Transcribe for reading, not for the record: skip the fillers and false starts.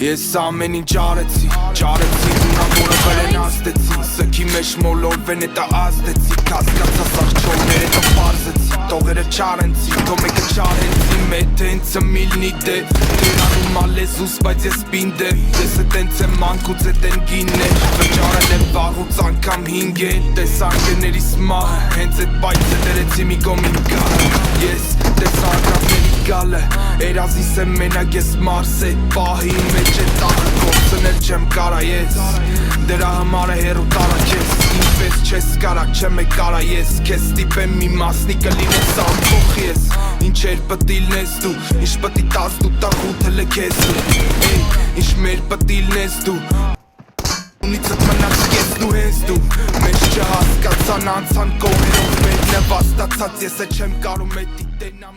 Ես ամեն ինչ արեցի դունան որը վրեն աստեցի Սքի մեջ մոլորվեն էտա ազդեցի Կասկացա սաղճորները տա պարզեցի Տողերը չարենցի, թո մեկը չարենցի Մետ հենցը միլնի դե Դերանում ալեզուս, բայց ես պինդ է Ես էտ հենց եմ մանկուց էտ են գիններ Վճարել եմ վաղուց անգամ հինգ են Տեսանգեներիս մահը Հենց էտ պայցը դերեցի մի կոմին գալը Ես տեսա ակրատների գալը Երազիս եմ մենակ ես մարս էտ պահի մեջ է տաղը Գործնել չեմ կարա ես Դրա համար է հերու տարա կեզ Ինպես չես կարակ չեմ է կարա ես Կեզ ստիպեմ մի մասնի կլինես ամփող ես Ինչեր պտիլն ես դու Ինչ պտի տաս դու տաղութը լքես դու Ինչ մեր պտիլն ես դու Ունիցըտ մնաց կես դու հենց դու Մեզ չհասկացան անցան կողերով մեր նվաստացած Ես է չեմ կարում էտ դիտենամ